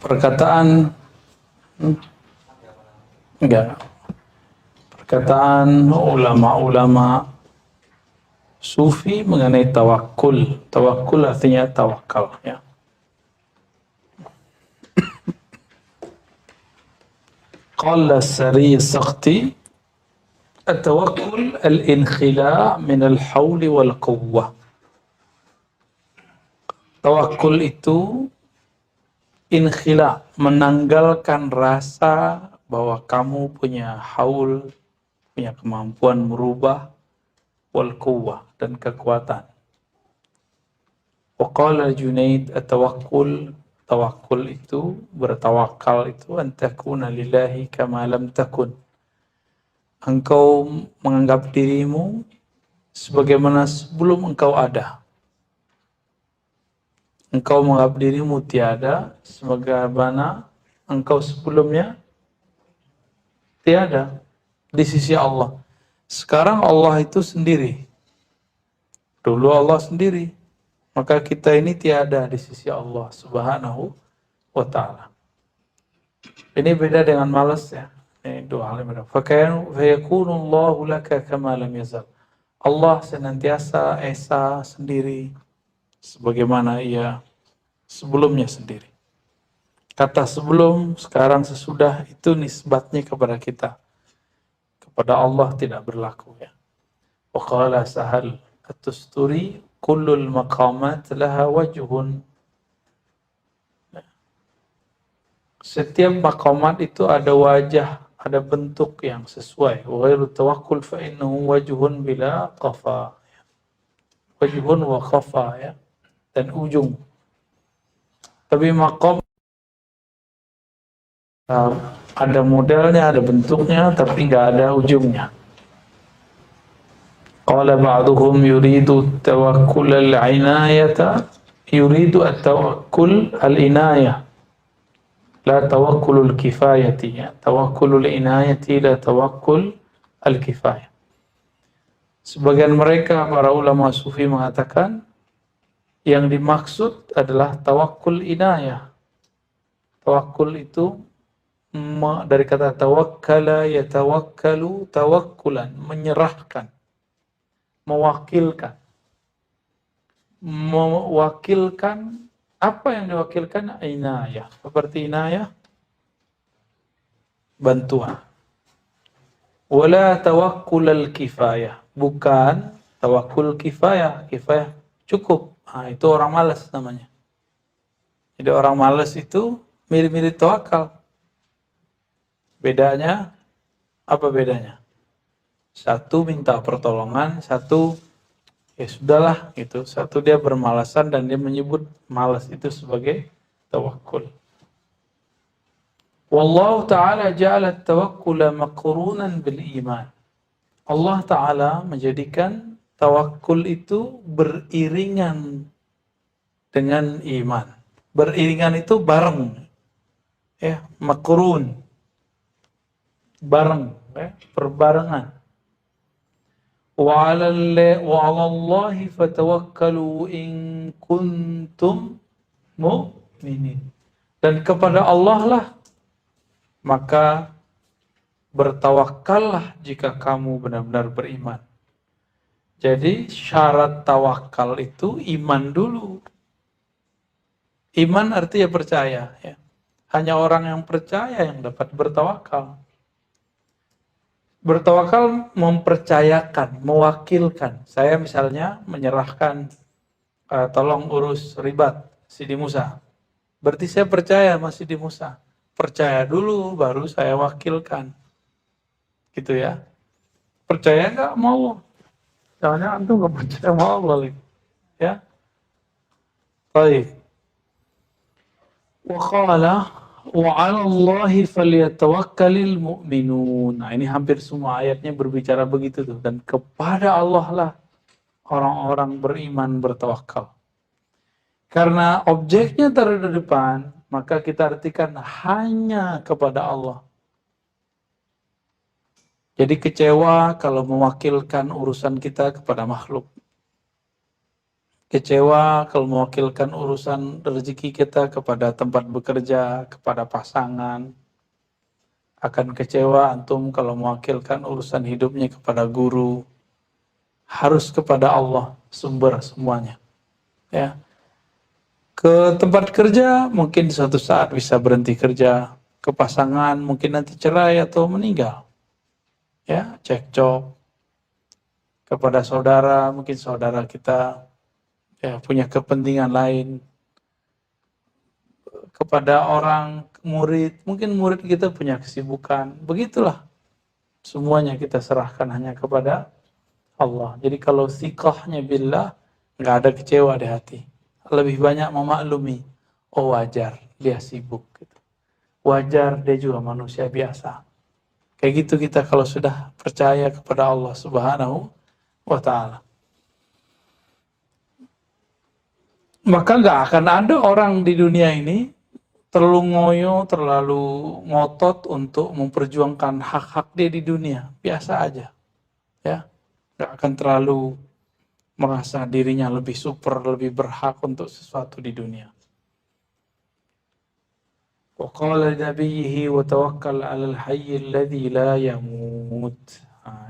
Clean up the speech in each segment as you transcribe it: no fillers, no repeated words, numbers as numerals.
Perkataan enggak, perkataan ulama-ulama sufi mengenai tawakul. Tawakul artinya tawakal, ya. Qala Sari Sakti, at-tawakkul al-inkhila' min al-hawli wal quwwah. Tawakul itu inkhila, menanggalkan rasa bahwa kamu punya haul, punya kemampuan merubah, wal quwwah, dan kekuatan. Wa qala Junaid, at-tawakkul, tawakul itu, bertawakal itu, an takuna lillahi kama lam takun. Engkau menganggap dirimu sebagaimana sebelum engkau ada. Engkau menganggap dirimu tiada sebagaimana engkau sebelumnya tiada di sisi Allah. Sekarang Allah itu sendiri. Dulu Allah sendiri. Maka kita ini tiada di sisi Allah Subhanahu wa ta'ala. Ini beda dengan malas, ya. Ini dua hal yang beda. Fayakunullahu laka kama lam yazal. Allah senantiasa esa sendiri sebagaimana ia sebelumnya sendiri. Kata sebelum, sekarang, sesudah itu nisbatnya kepada kita. Kepada Allah tidak berlaku, ya. Wa qala Sahal at-Tusturi, kullul maqamat laha wajhun. Setiap maqamat itu ada wajah, ada bentuk yang sesuai. Wa ghairu tawakkul fa innahu wajhun bila qafa. Wajhun wa qafa, ya. Dan ujung. Tapi maqam ada modelnya, ada bentuknya, tapi nggak ada ujungnya. Qala ba'duhum yuridu tawakkul al-inayata, yuridu at-tawakkul al-inayah, la tawakkulul kifayati, ya. Tawakkulul inayati la tawakkul al-kifayah. Sebagian mereka, para ulama sufi, mengatakan yang dimaksud adalah tawakkul inayah. Tawakkul itu dari kata tawakkala yatawakkalu tawakkulan, menyerahkan, mewakilkan. Mewakilkan, apa yang diwakilkan? Inayah. Seperti inayah, bantuan. Wala tawakkul al-kifayah, bukan tawakkul kifayah. Kifayah cukup. Nah, itu orang malas namanya. Jadi orang malas itu mirip-mirip tawakal. Bedanya, apa bedanya? Satu minta pertolongan, satu ya sudahlah gitu. Satu dia bermalasan dan dia menyebut malas itu sebagai tawakkul. Wallahu ta'ala ja'ala at-tawakkula maqrunan bil iman. Allah Ta'ala menjadikan tawakkul itu beriringan dengan iman. Beriringan itu bareng, ya, maqrun, bareng, ya, perbarengan. Wa 'alallahi fatawakkalu in kuntum mu'minin. Dan kepada Allah lah maka bertawakallah jika kamu benar-benar beriman. Jadi syarat tawakal itu iman dulu. Iman artinya percaya, ya. Hanya orang yang percaya yang dapat bertawakal. Bertawakal mempercayakan, mewakilkan. Saya misalnya menyerahkan, tolong urus ribat Sidi Musa. Berarti saya percaya sama Sidi Musa. Percaya dulu, baru saya wakilkan. Gitu, ya. Percaya nggak mau. Soalnya antum nggak percaya sama Allah. Ya. Baik. Wa qala wa 'alallahi falyatawakkalul mu'minun. Nah, ini hampir semua ayatnya berbicara begitu tuh. Dan kepada Allah lah orang-orang beriman bertawakal. Karena objeknya taruh di depan, maka kita artikan hanya kepada Allah. Jadi kecewa kalau mewakilkan urusan kita kepada makhluk. kecewa kalau mewakilkan urusan rezeki kita kepada tempat bekerja, kepada pasangan. Akan kecewa antum kalau mewakilkan urusan hidupnya kepada guru. Harus kepada Allah sumber semuanya. Ya. Ke tempat kerja mungkin suatu saat bisa berhenti kerja. Ke pasangan mungkin nanti cerai atau meninggal. Ya, cekcok. Kepada saudara, mungkin saudara kita ya punya kepentingan lain. Kepada orang murid, mungkin murid kita punya kesibukan. Begitulah. Semuanya kita serahkan hanya kepada Allah. Jadi kalau thiqahnya billah, nggak ada kecewa di hati. Lebih banyak memaklumi. Oh wajar, dia sibuk. Wajar, dia juga manusia biasa. Kayak gitu kita kalau sudah percaya kepada Allah Subhanahu wa Ta'ala. Maka nggak akan ada orang di dunia ini terlalu ngoyo, terlalu ngotot untuk memperjuangkan hak-hak dia di dunia. Biasa aja. Ya, nggak akan terlalu merasa dirinya lebih super, lebih berhak untuk sesuatu di dunia. Wa qala nabiyhi wa tawakkal 'alal hayyil ladzi la yamut.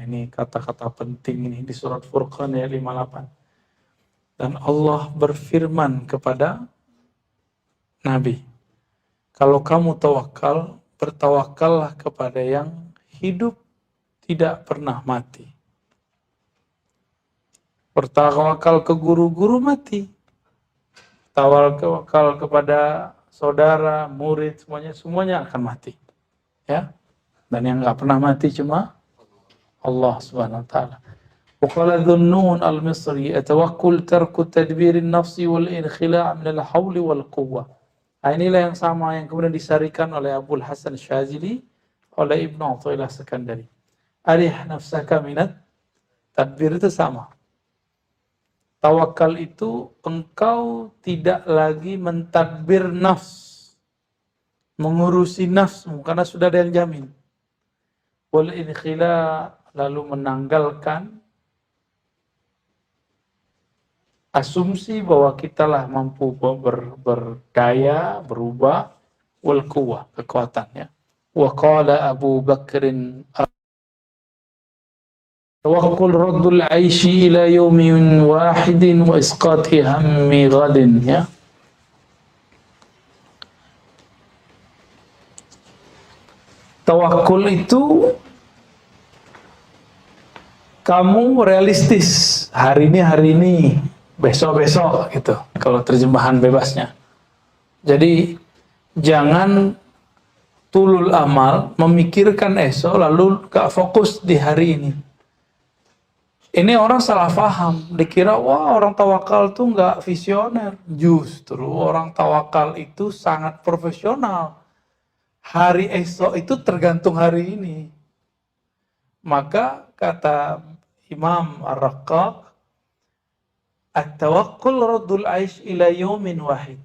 Ini kata-kata penting ini di surat Furqan ayat 58. Dan Allah berfirman kepada Nabi, kalau kamu tawakal, bertawakallah kepada yang hidup tidak pernah mati. Bertawakal ke guru-guru mati. Tawakal kepada saudara, murid, semuanya akan mati. Ya. Dan yang nggak pernah mati cuma Allah Subhanahu wa taala. Wa qala Dhunnun al-Misri, atawakkul tarku tadbirin nafsi wal inkhila' min al-hawli wal quwwah. Inilah yang sama yang kemudian disarikan oleh Abul Hasan Syazili oleh Ibnu Athaillah Sekandari. Arih nafsaka minat tadbir itu sama. Tawakal itu engkau tidak lagi mentadbir nafs, mengurusi nafsmu karena sudah ada yang jamin. Wal inkhila, lalu menanggalkan asumsi bahwa kitalah mampu berdaya, berubah, wal quwwah, kekuatannya. Wa qala Abu Bakrin tawakkul raddul aishi ila yaumin wahidin wa isqati hammi ghadin, ya. Tawakul itu kamu realistis, hari ini, besok gitu. Kalau terjemahan bebasnya. Jadi jangan tulul amal, memikirkan esok lalu gak fokus di hari ini. Ini orang salah paham, dikira wah orang tawakal tuh nggak visioner. Justru orang tawakal itu sangat profesional. Hari esok itu tergantung hari ini. Maka kata Imam Ar-Raqqaq, at-tawakkul raddul aish ila yaumin wahid.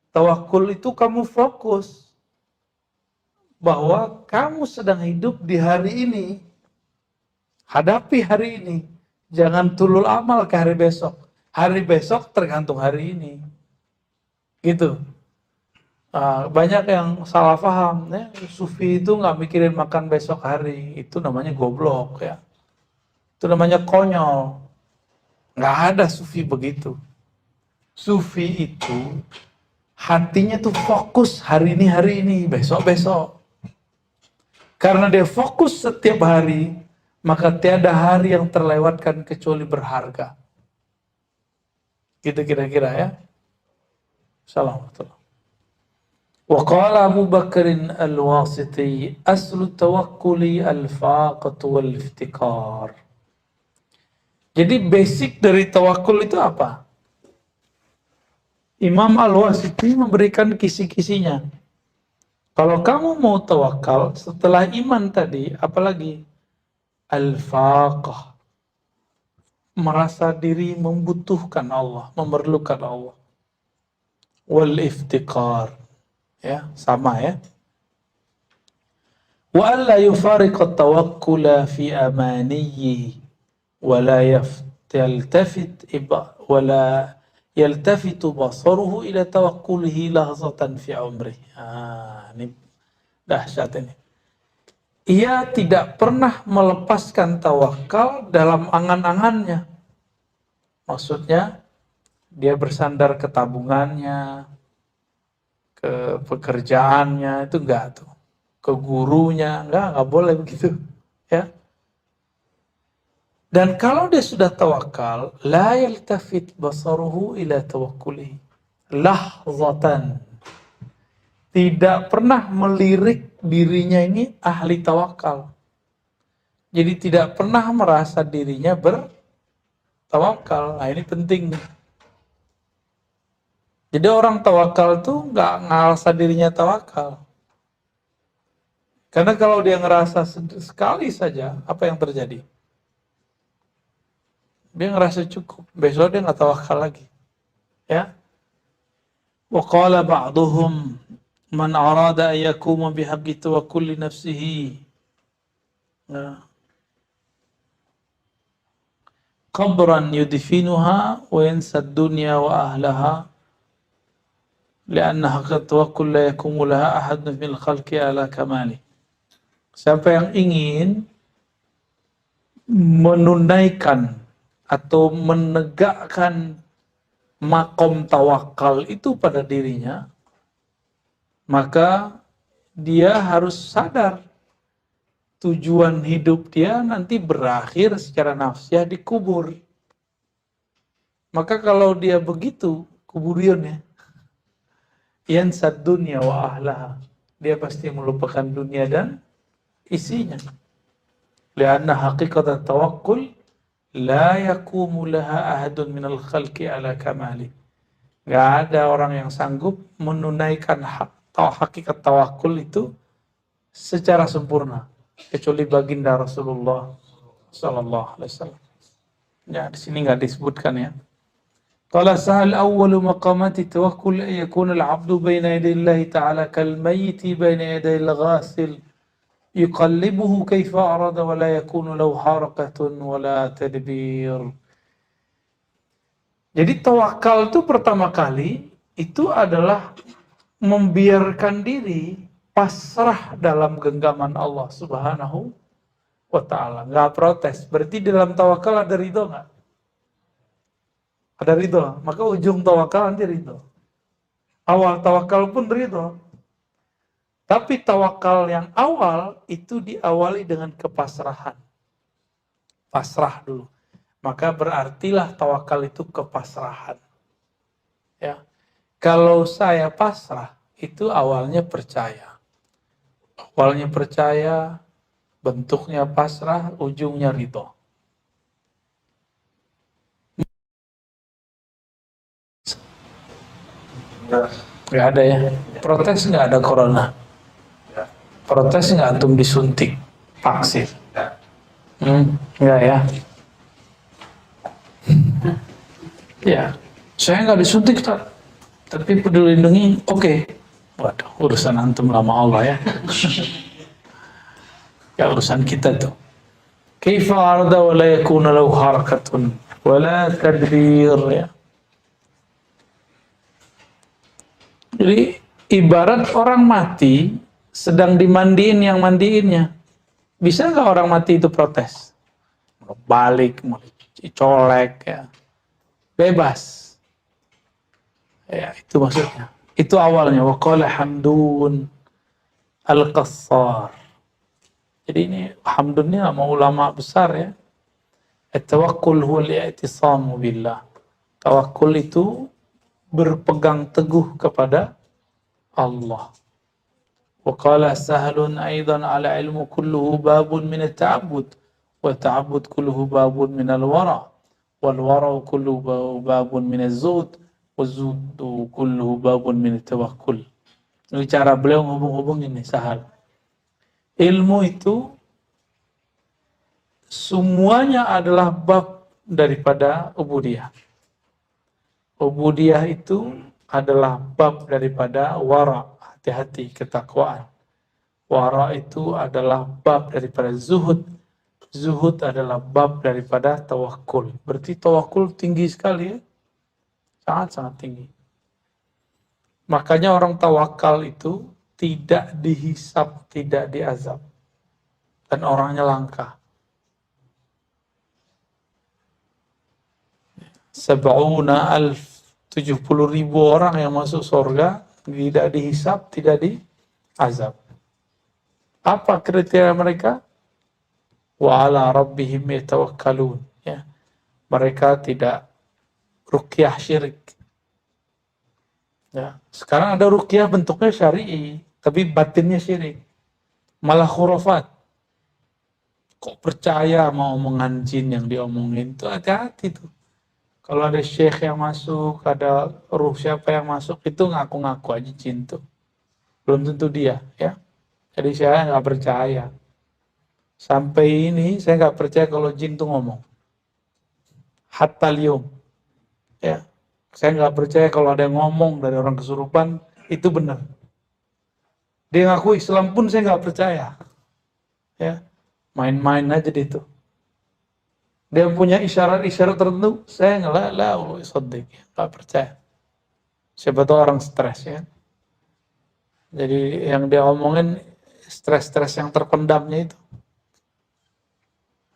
Tawakul itu kamu fokus bahwa kamu sedang hidup di hari ini. Hadapi hari ini. Jangan tulul amal ke hari besok. Hari besok tergantung hari ini. Gitu. Banyak yang salah paham. Ya. Sufi itu nggak mikirin makan besok hari. Itu namanya goblok. Ya. Itu namanya konyol. Nggak ada sufi begitu. Sufi itu hatinya tuh fokus hari ini, besok. Karena dia fokus setiap hari, maka tiada hari yang terlewatkan kecuali berharga. Gitu kira-kira ya. Assalamualaikum. Wa qala Abu Bakrin al-Wasiti, aslu tawakkuli al-faqatu wal-iftikar. Jadi basic dari tawakul itu apa? Imam Al-Wasiti memberikan kisi-kisinya. Kalau kamu mau tawakal, setelah iman tadi, apalagi? Al-faqah, merasa diri membutuhkan Allah, memerlukan Allah. Wal-iftiqar, ya, sama ya. Wa alla yufariqa tawakkula fi amaniyi wa la yaltafit wala yaltafitu basaruhu ila tawakkulihi lahzatan fi umri. Ini dahsyat ini. Ia tidak pernah melepaskan tawakal dalam angan-angannya. Maksudnya, dia bersandar ke tabungannya, ke pekerjaannya, itu enggak tuh. Ke gurunya, enggak boleh begitu. Ya. Dan kalau dia sudah tawakal, la yaltafit basaruhu ila tawakkulihi. Lahzatan. Tidak pernah melirik dirinya ini ahli tawakal. Jadi tidak pernah merasa dirinya bertawakal. Nah ini penting. Jadi orang tawakal tuh nggak ngerasa dirinya tawakal. Karena kalau dia ngerasa sekali saja, apa yang terjadi? Dia ngerasa cukup. Besok dia nggak tawakal lagi. Ya. Wa qala ba'duhum man arada an yakuma bihaqqi tawakkuli nafsihi. Qabran yudfinuha wa yansa ad-dunya wa ahlaha lianna haqqa tawakkul la yakumu laha ahadun fil khalqi ala kamali. Siapa yang ingin menunaikan atau menegakkan makom tawakal itu pada dirinya, maka dia harus sadar tujuan hidup dia nanti berakhir secara nafsiah di kubur. Maka kalau dia begitu, kuburionnya, yansad dunya wa ahlaha, dia pasti melupakan dunia dan isinya. Lianna haqiqat tawakkul la yakumu laha ahadun minal khalqi ala kamali. Gak ada orang yang sanggup menunaikan hakikat tawakul itu secara sempurna kecuali baginda Rasulullah sallallahu alaihi wasallam. Ya, di sini nggak disebutkan ya. Qala sahal awwalu maqamati tawakkul an yakuna al-'abdu baina yaday Allah ta'ala kal mayyiti baina yaday al-ghasil yuqallibuhu kaifa arada wa la yakunu lahu harakatun wa la tadbir. Jadi tawakal itu pertama kali itu adalah membiarkan diri pasrah dalam genggaman Allah Subhanahu wa ta'ala. Nggak protes. Berarti dalam tawakal ada ridho nggak? Ada ridho. Maka ujung tawakal nanti ridho. Awal tawakal pun ridho. Tapi tawakal yang awal itu diawali dengan kepasrahan. Pasrah dulu. Maka berartilah tawakal itu kepasrahan. Ya. Kalau saya pasrah, itu awalnya percaya. Awalnya percaya, bentuknya pasrah, ujungnya ridho. Gak ada ya. Protes nggak ada corona. Protes nggak antum disuntik vaksin? Enggak ya. Ya, saya nggak disuntik tapi peduli lindungi oke. Waduh, urusan antum lama Allah ya. Ya urusan kita tuh. Kaifa arda wa la yakuna lahu harakatun wa la tadbir ya. Jadi ibarat orang mati sedang dimandiin yang mandiinnya. Bisa nggak orang mati itu protes? Mau balik, mau dicolek ya. Bebas. Ya, itu maksudnya. Itu awalnya. Wa qala Hamdun Al-Qassar. Jadi ini Hamdun ini nama ulama besar ya. At-tawakkul huwa al-i'tisamu billah. Tawakkul itu berpegang teguh kepada Allah. Wa qala Sahlun aidan ala ilmu kulluhu babun min at-ta'abbud wa ta'abbud kulluhu babun min al-wara wal wara kulluhu babun min az-zuhd wa az-zuhd kulluhu babun min at-tawakkul. Ini cara beliau ngomong-ngomong ini Sahal. Ilmu itu semuanya adalah bab daripada ubudiyah. Ubudiyah itu adalah bab daripada wara, hati-hati, ketakwaan. Wara itu adalah bab daripada zuhud. Zuhud adalah bab daripada tawakul. Berarti tawakul tinggi sekali ya. Sangat-sangat tinggi. Makanya orang tawakal itu tidak dihisap, tidak diazab. Dan orangnya langka. 70.000 orang yang masuk surga tidak dihisap, tidak diazab. Apa kriteria mereka? Wa ala rabbihim yatawakkalun. Ya. Mereka tidak ruqyah syirik. Ya. Sekarang ada ruqyah bentuknya syar'i, tapi batinnya syirik. Malah khurafat. Kok percaya mau omongan jin yang diomongin? Itu hati-hati tuh. Kalau ada syekh yang masuk, ada ruh siapa yang masuk, itu ngaku-ngaku aja jin tuh. Belum tentu dia, ya. Jadi saya nggak percaya. Sampai ini saya nggak percaya kalau jin tuh ngomong. Hatta liyum. Ya. Saya nggak percaya kalau ada yang ngomong dari orang kesurupan, itu benar. Dia ngaku Islam pun saya nggak percaya. Ya. Main-main aja deh itu. Dia punya isyarat-isyarat tertentu, saya nggak percaya. Siapa tahu orang stres ya. Jadi yang dia omongin stres-stres yang terpendamnya itu.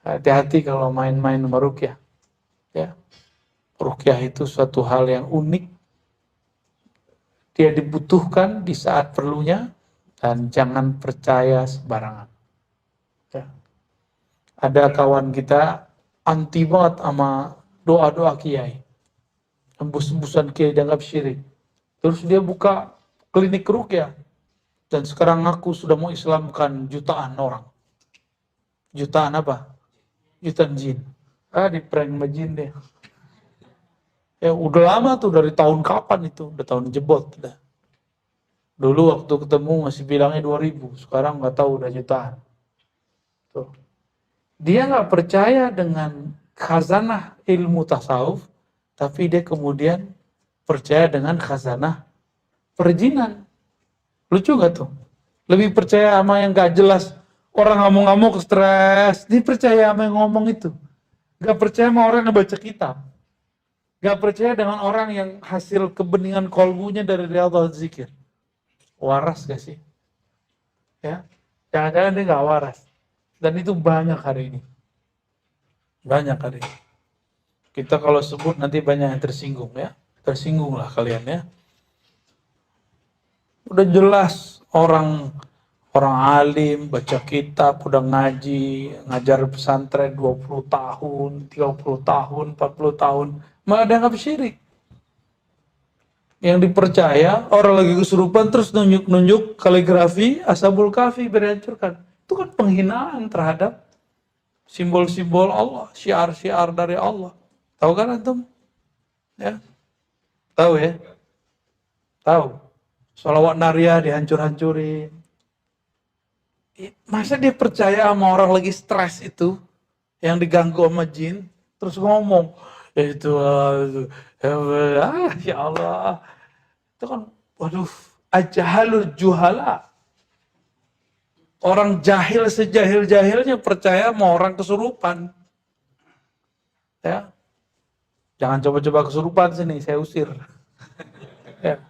Hati-hati kalau main-main sama ruqyah. Ya. Ruqyah itu suatu hal yang unik. Dia dibutuhkan di saat perlunya dan jangan percaya sembarangan. Ya. Ada kawan kita anti banget sama doa-doa kiai. Embus-embusan kiai dianggap syirik. Terus dia buka klinik ruqyah. Dan sekarang aku sudah mau Islamkan jutaan orang. Jutaan apa? Jutaan jin. Di prank sama jin deh. Ya udah lama tuh, dari tahun kapan itu? Udah tahun jebot. Udah. Dulu waktu ketemu masih bilangnya 2000. Sekarang nggak tahu udah jutaan. Tuh. Dia nggak percaya dengan khazanah ilmu tasawuf, tapi dia kemudian percaya dengan khazanah perjinan. Lucu gak tuh? Lebih percaya sama yang gak jelas. Orang ngamuk-ngamuk stres, dia percaya sama yang ngomong itu. Gak percaya sama orang yang baca kitab. Gak percaya dengan orang yang hasil kebeningan kolbunya dari Riyadhal Zikir. Waras gak sih? Ya, jangan-jangan dia gak waras. Dan itu banyak hari ini. Banyak hari ini. Kita kalau sebut nanti banyak yang tersinggung ya. Tersinggunglah kalian ya. Udah jelas orang alim, baca kitab, udah ngaji, ngajar pesantren 20 tahun, 30 tahun, 40 tahun, malah dianggap syirik. Yang dipercaya, orang lagi kesurupan terus nunjuk-nunjuk kaligrafi, Ashabul Kahfi berhancurkan. Itu kan penghinaan terhadap simbol-simbol Allah, syiar-syiar dari Allah. Tahu kan antum? Ya. Tahu ya? Tahu. Sholawat Nariyah dihancur-hancurin. Masa dia percaya sama orang lagi stres itu, yang diganggu sama jin, terus ngomong, ya Allah. Itu kan, waduh, ajahalul juhala. Orang jahil sejahil-jahilnya percaya sama orang kesurupan. Ya. Jangan coba-coba kesurupan sini, saya usir. Ya.